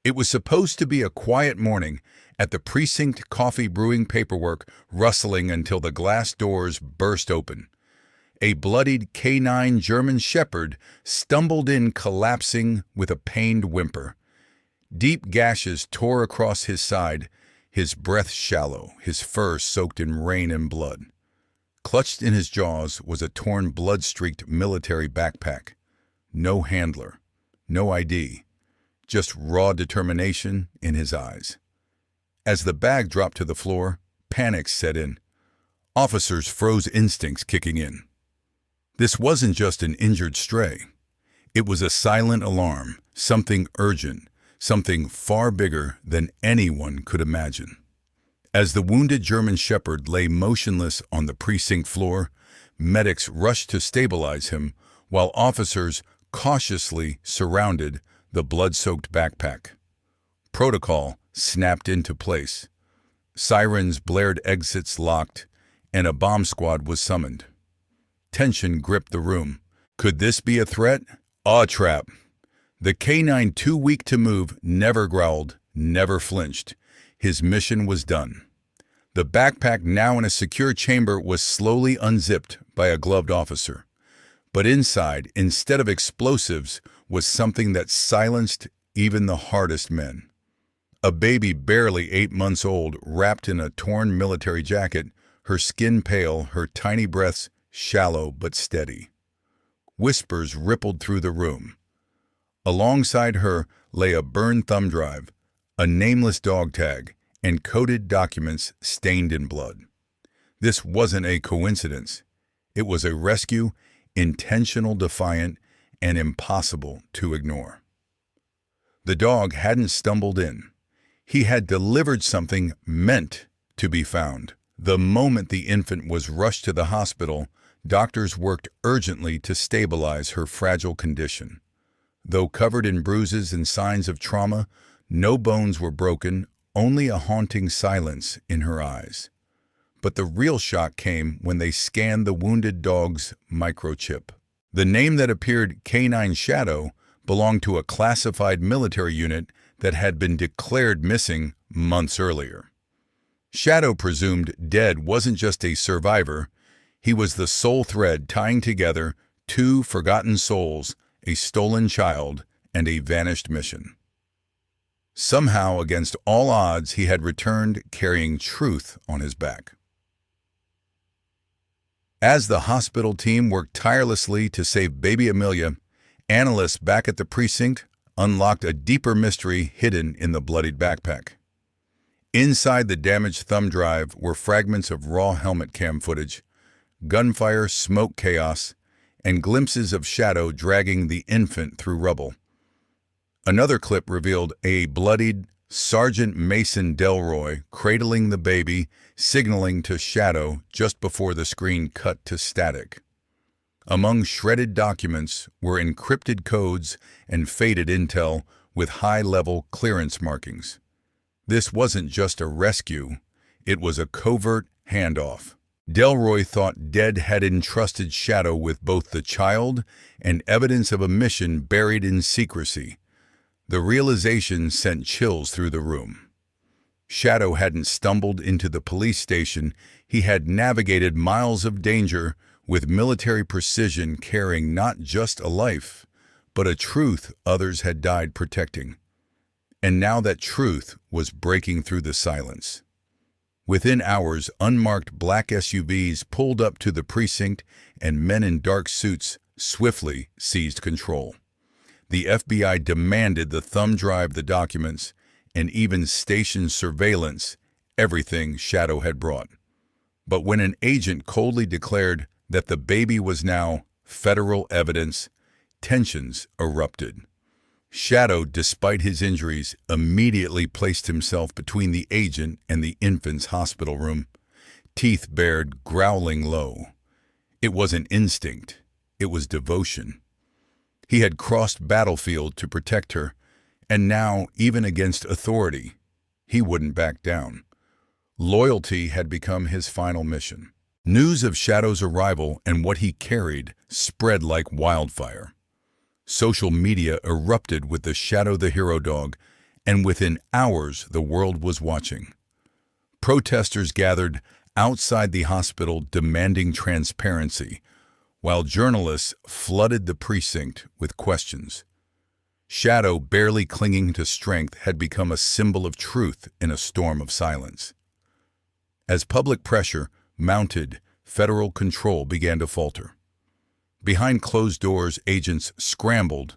It was supposed to be a quiet morning at the precinct, coffee brewing, paperwork rustling until the glass doors burst open. A bloodied canine German shepherd stumbled in, collapsing with a pained whimper. Deep gashes tore across his side, his breath shallow, his fur soaked in rain and blood. Clutched in his jaws was a torn, blood-streaked military backpack. No handler, no ID, just raw determination in his eyes. As the bag dropped to the floor, panic set in. Officers froze, instincts kicking in. This wasn't just an injured stray. It was a silent alarm, something urgent, something far bigger than anyone could imagine. As the wounded German shepherd lay motionless on the precinct floor, medics rushed to stabilize him, while officers cautiously surrounded the blood-soaked backpack. Protocol snapped into place. Sirens blared, exits locked, and a bomb squad was summoned. Tension gripped the room. Could this be a threat? A trap. The canine, too weak to move, never growled, never flinched. His mission was done. The backpack, now in a secure chamber, was slowly unzipped by a gloved officer. But inside, instead of explosives, was something that silenced even the hardest men. A baby barely 8 months old, wrapped in a torn military jacket, her skin pale, her tiny breaths shallow but steady. Whispers rippled through the room. Alongside her lay a burned thumb drive, a nameless dog tag, and coded documents stained in blood. This wasn't a coincidence. It was a rescue, intentional, defiant, and impossible to ignore. The dog hadn't stumbled in. He had delivered something meant to be found. The moment the infant was rushed to the hospital, doctors worked urgently to stabilize her fragile condition. Though covered in bruises and signs of trauma, no bones were broken, only a haunting silence in her eyes. But the real shock came when they scanned the wounded dog's microchip. The name that appeared, Canine Shadow, belonged to a classified military unit that had been declared missing months earlier. Shadow, presumed dead, wasn't just a survivor. He was the sole thread tying together two forgotten souls, a stolen child, and a vanished mission. Somehow, against all odds, he had returned carrying truth on his back. As the hospital team worked tirelessly to save baby Amelia, analysts back at the precinct unlocked a deeper mystery hidden in the bloodied backpack. Inside the damaged thumb drive were fragments of raw helmet cam footage, gunfire, smoke chaos, and glimpses of Shadow dragging the infant through rubble. Another clip revealed a bloodied Sergeant Mason Delroy cradling the baby, signaling to Shadow just before the screen cut to static. Among shredded documents were encrypted codes and faded intel with high-level clearance markings. This wasn't just a rescue, it was a covert handoff. Delroy thought Dead had entrusted Shadow with both the child and evidence of a mission buried in secrecy. The realization sent chills through the room. Shadow hadn't stumbled into the police station. He had navigated miles of danger with military precision, carrying not just a life, but a truth others had died protecting. And now that truth was breaking through the silence. Within hours, unmarked black SUVs pulled up to the precinct, and men in dark suits swiftly seized control. The FBI demanded the thumb drive, the documents, and even stationed surveillance, everything Shadow had brought. But when an agent coldly declared that the baby was now federal evidence, tensions erupted. Shadow, despite his injuries, immediately placed himself between the agent and the infant's hospital room, teeth bared, growling low. It wasn't instinct, it was devotion. He had crossed battlefield to protect her, and now, even against authority, he wouldn't back down. Loyalty had become his final mission. News of Shadow's arrival and what he carried spread like wildfire. Social media erupted with the Shadow the Hero dog, and within hours the world was watching. Protesters gathered outside the hospital demanding transparency, while journalists flooded the precinct with questions. Shadow, barely clinging to strength, had become a symbol of truth in a storm of silence. As public pressure mounted, federal control began to falter. Behind closed doors, agents scrambled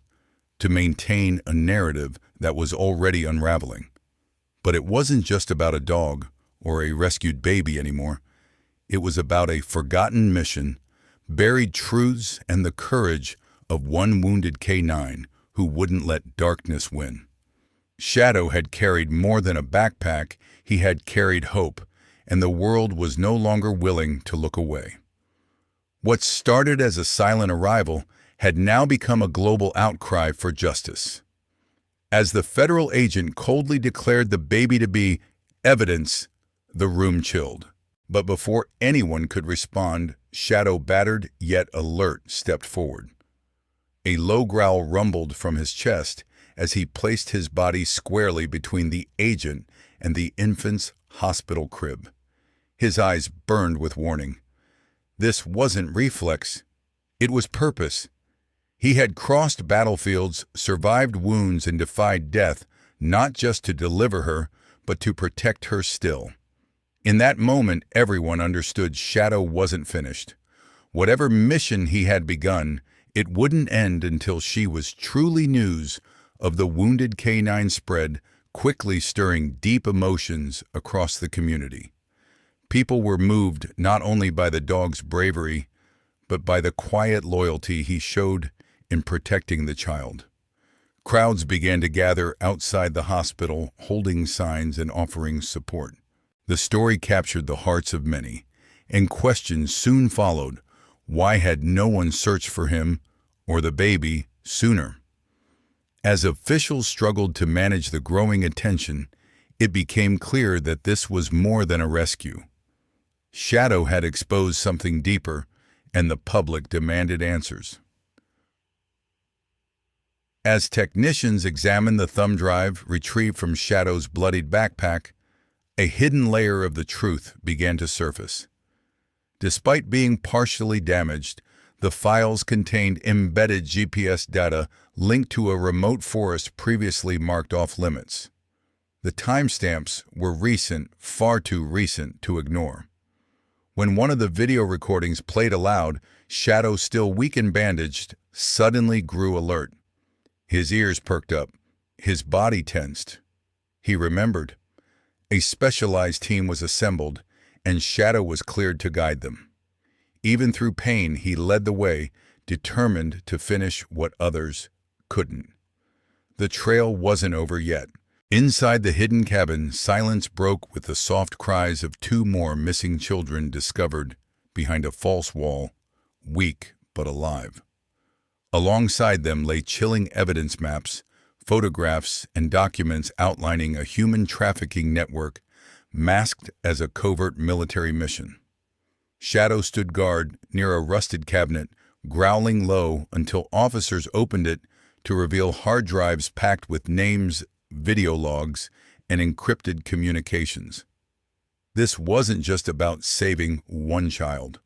to maintain a narrative that was already unraveling. But it wasn't just about a dog or a rescued baby anymore. It was about a forgotten mission, buried truths, and the courage of one wounded canine who wouldn't let darkness win. Shadow had carried more than a backpack, he had carried hope, and the world was no longer willing to look away. What started as a silent arrival had now become a global outcry for justice. As the federal agent coldly declared the baby to be evidence, the room chilled. But before anyone could respond, Shadow, battered yet alert, stepped forward. A low growl rumbled from his chest as he placed his body squarely between the agent and the infant's hospital crib. His eyes burned with warning. This wasn't reflex, it was purpose. He had crossed battlefields, survived wounds, and defied death, not just to deliver her, but to protect her still. In that moment, everyone understood Shadow wasn't finished. Whatever mission he had begun, it wouldn't end until she was truly news of the wounded canine spread, quickly stirring deep emotions across the community. People were moved not only by the dog's bravery, but by the quiet loyalty he showed in protecting the child. Crowds began to gather outside the hospital, holding signs and offering support. The story captured the hearts of many, and questions soon followed. Why had no one searched for him or the baby sooner? As officials struggled to manage the growing attention, it became clear that this was more than a rescue. Shadow had exposed something deeper, and the public demanded answers. As technicians examined the thumb drive retrieved from Shadow's bloodied backpack, a hidden layer of the truth began to surface. Despite being partially damaged, the files contained embedded GPS data linked to a remote forest previously marked off limits. The timestamps were recent, far too recent to ignore. When one of the video recordings played aloud, Shadow, still weak and bandaged, suddenly grew alert. His ears perked up, his body tensed. He remembered. A specialized team was assembled, and Shadow was cleared to guide them. Even through pain, he led the way, determined to finish what others couldn't. The trail wasn't over yet. Inside the hidden cabin, silence broke with the soft cries of two more missing children discovered behind a false wall, weak but alive. Alongside them lay chilling evidence maps, photographs, and documents outlining a human trafficking network masked as a covert military mission. Shadow stood guard near a rusted cabinet, growling low until officers opened it to reveal hard drives packed with names, video logs, and encrypted communications. This wasn't just about saving one child.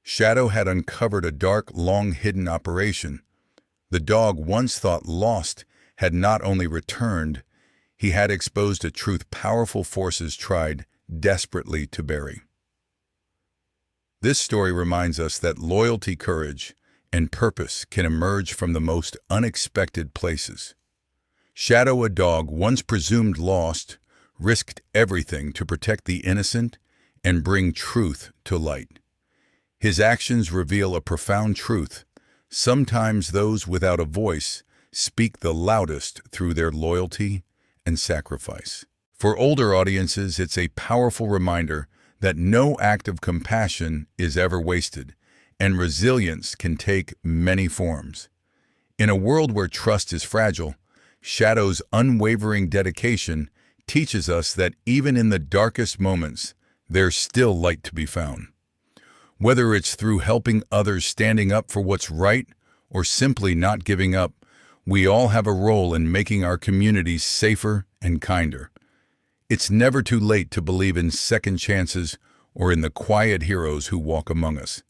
Shadow had uncovered a dark, long-hidden operation. The dog, once thought lost, had not only returned, he had exposed a truth powerful forces tried desperately to bury. This story reminds us that loyalty, courage, and purpose can emerge from the most unexpected places. Shadow, a dog once presumed lost, risked everything to protect the innocent and bring truth to light. His actions reveal a profound truth. Sometimes those without a voice speak the loudest through their loyalty and sacrifice. For older audiences, it's a powerful reminder that no act of compassion is ever wasted, and resilience can take many forms. In a world where trust is fragile, Shadow's unwavering dedication teaches us that even in the darkest moments, there's still light to be found. Whether it's through helping others, standing up for what's right, or simply not giving up, we all have a role in making our communities safer and kinder. It's never too late to believe in second chances or in the quiet heroes who walk among us.